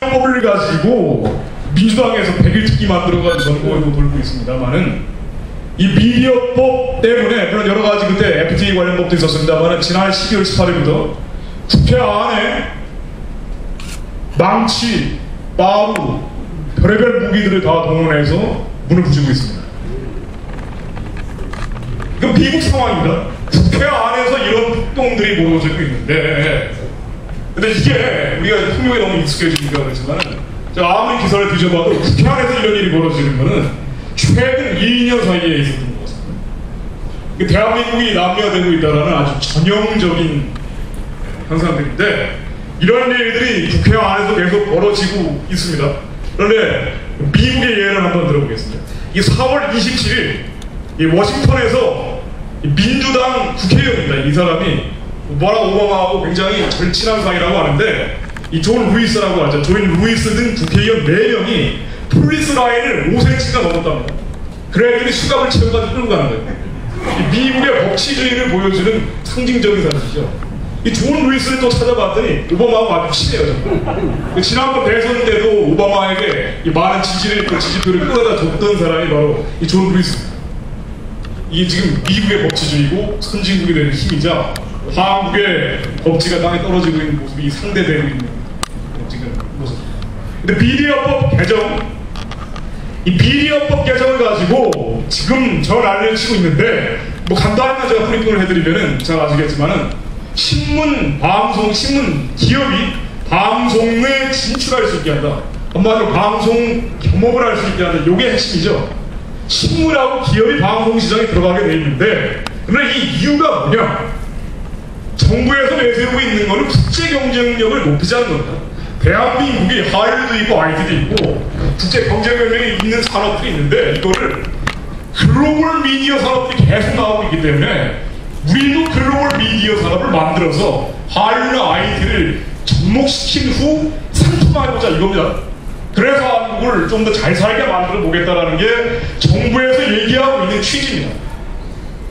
법을 가지고 민주당에서 100일 특기 만들어가지고 전국에도 돌고 있습니다만은 이 미디어법 때문에 물론 여러 가지 그때 FTA 관련 법도 있었습니다만은 지난해 12월 18일부터 국회 안에 망치, 빠루, 별의별 무기들을 다 동원해서 문을 부수고 있습니다. 이건 미국 상황입니다. 국회 안에서 이런 폭동들이 벌어지고 있는데, 근데 이게 우리가 폭력에 너무 익숙해지니까 그렇지만 제가 아무리 기사를 뒤져봐도 국회 안에서 이런 일이 벌어지는 거는 최근 2년 사이에 있었던 것 같습니다. 대한민국이 남녀되고 있다는 아주 전형적인 현상들인데 이런 일들이 국회 안에서 계속 벌어지고 있습니다. 그런데 미국의 예를 한번 들어보겠습니다. 이 4월 27일 이 워싱턴에서 민주당 국회의원입니다. 이 사람이 바락 오바마하고 굉장히 절친한 사이라고 하는데 이 존 루이스라고 하죠. 존 루이스 등 국회의원 4명이 폴리스 라인을 5cm가 넘었답니다. 그래야들이 수갑을 채워가지고 끌고 가는 거예요. 이 미국의 법치주의를 보여주는 상징적인 사실이죠. 이 존 루이스를 또 찾아봤더니 오바마하고 아주 친해요. 지난번 대선 때도 오바마에게 이 많은 지지표를 끌어다 줬던 사람이 바로 이 존 루이스입니다. 이게 지금 미국의 법치주의고 선진국이 되는 힘이자 한국의 법치가 땅에 떨어지고 있는 모습이 상대되고 있는 지금 모습. 근데 비리어법 개정, 이 비리어법 개정을 가지고 지금 전 난리를 치고 있는데 뭐 간단하게 제가 브리핑을 해드리면은 잘 아시겠지만은 신문 기업이 방송에 진출할 수 있게 한다. 한마디로 방송 겸업을 할 수 있게 한다. 이게 핵심이죠. 신문하고 기업이 방송 시장에 들어가게 돼 있는데, 그런데 이 이유가 뭐냐? 정부에서 내세우고 있는 거는 국제 경쟁력을 높이자는 겁니다. 대한민국이 하이도 있고 IT도 있고 국제 경쟁력이 있는 산업들이 있는데 이거를 글로벌 미디어 산업들이 계속 나오고 있기 때문에 우리도 글로벌 미디어 산업을 만들어서 하이나 IT를 접목시킨 후 상품화해보자 이겁니다. 그래서 한국을 좀 더 잘 살게 만들어 보겠다라는 게 정부에서 얘기하고 있는 취지입니다.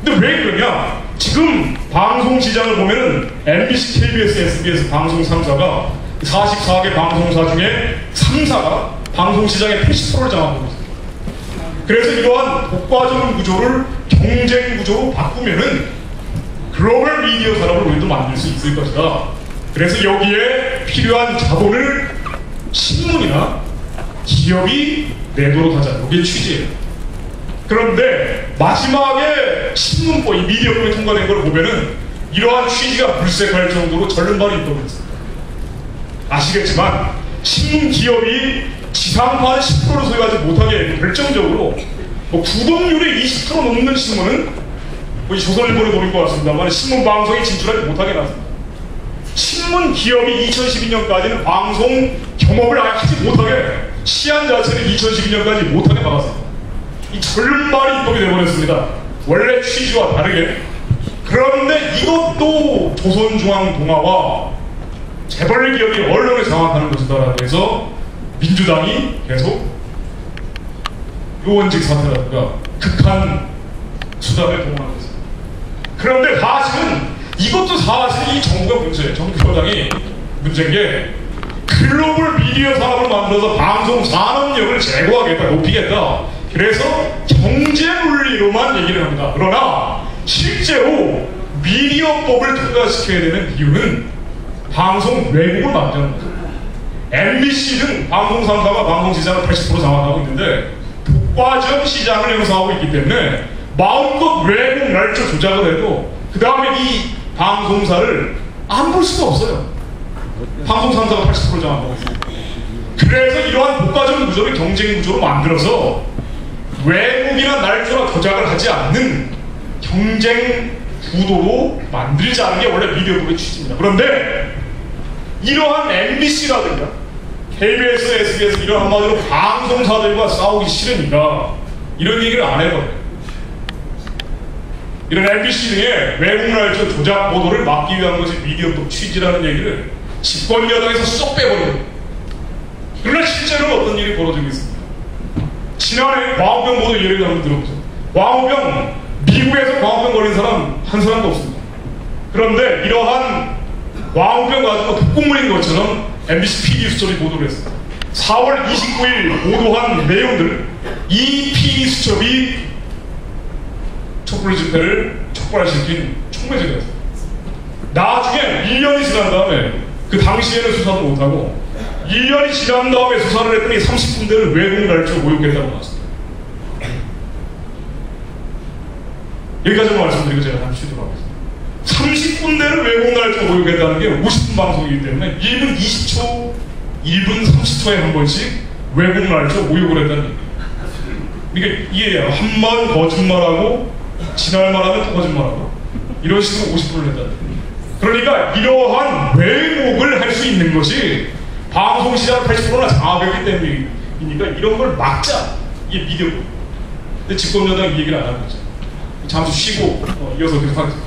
근데 왜 그러냐? 지금 방송 시장을 보면은 MBC, KBS, SBS 방송 3사가 44개 방송사 중에 3사가 방송 시장의 80%를 장악하고 있습니다. 그래서 이러한 독과점 구조를 경쟁 구조로 바꾸면은 글로벌 미디어 산업을 우리도 만들 수 있을 것이다. 그래서 여기에 필요한 자본을 신문이나 기업이 내도록 하자. 이게 취지예요. 그런데 마지막에 신문법, 이 미디어법이 통과된 걸 보면은 이러한 취지가 물색할 정도로 절름발이 있습니다. 아시겠지만 신문 기업이 지상파의 10%를 소유하지 못하게 결정적으로 뭐 구독률이 20% 넘는 신문은 뭐 조선일보를 노릴 것 같습니다만 신문 방송에 진출하지 못하게 나왔습니다. 신문 기업이 2012년까지는 방송 겸업을 하지 못하게 시한 자체를 2012년까지 못하게 막았습니다. 이 절름발이 입법이 되어버렸습니다. 원래 취지와 다르게. 그런데 이것도 조선중앙동아와 재벌 기업이 언론을 장악하는 것이다라고 해서 민주당이 계속 요원직 사퇴라든가 극한 수단을 동원하고 있습니다. 그런데 사실은 이것도 사실 이 정부가 문제예요. 정부 여당이 문제인 게 글로벌 미디어 산업을 만들어서 방송 산업력을 제고하겠다, 높이겠다. 그래서 경제 논리로만 얘기를 합니다. 그러나 실제로 미디어법을 통과시켜야 되는 이유는 방송 왜곡을 막자는 거죠. MBC 등 방송 3사가 방송 시장을 80% 장악하고 있는데 독과점 시장을 형성하고 있기 때문에 마음껏 왜곡 날짜 조작을 해도 그 다음에 이 방송사를 안 볼 수가 없어요. 방송 3사가 80% 장악하고 있습니다. 그래서 이러한 독과점 구조를 경쟁 구조로 만들어서 왜곡이나 날조나 조작을 하지 않는 경쟁 구도로 만들자는 게 원래 미디어법의 취지입니다. 그런데 이러한 MBC라든가 KBS, SBS 이런 한마디로 방송사들과 싸우기 싫으니까 이런 얘기를 안 해버려요. 이런 MBC 등의 왜곡 날조 조작 보도를 막기 위한 것이 미디어법 취지라는 얘기를 집권 여당에서 쏙 빼버려요. 그러나 실제로는 어떤 일이 벌어지고 있습니다. 지난해 광우병 보도 예를 한번 들어보세요. 광우병, 미국에서 광우병 걸린 사람 한 사람도 없습니다. 그런데 이러한 광우병 가지고 독극물인 것처럼 MBC PD 수첩이 보도를 했습니다. 4월 29일 보도한 내용들, 이 PD 수첩이 촛불 집회를 촉발시킨 촉매제였습니다. 나중에 1년이 지난 다음에, 그 당시에는 수사도 못하고 1년이 지난 다음에 수사를 했더니 30군데를 외국날조 모욕했다고 나왔습니다. 여기까지만 말씀드리고 제가 잠시 쉬도록 하겠습니다. 30군데를 외국날조 모욕했다는 게 50분 방송이기 때문에 1분 20초, 1분 30초에 한 번씩 외국날조 모욕을 했다는 얘기입니다. 그러니까 이게 한 번 거짓말하고 지날만 하면 또 거짓말하고 이런 식으로 50분을 했다는 얘기입니다. 그러니까 이러한 왜곡을 할 수 있는 것이 방송 시장 80%나 장악했기 때문이니까 이런 걸 막자. 이게 미디어고. 근데 집권여당 이 얘기를 안 하고 있죠. 잠시 쉬고 이어서 계속 하겠습니다.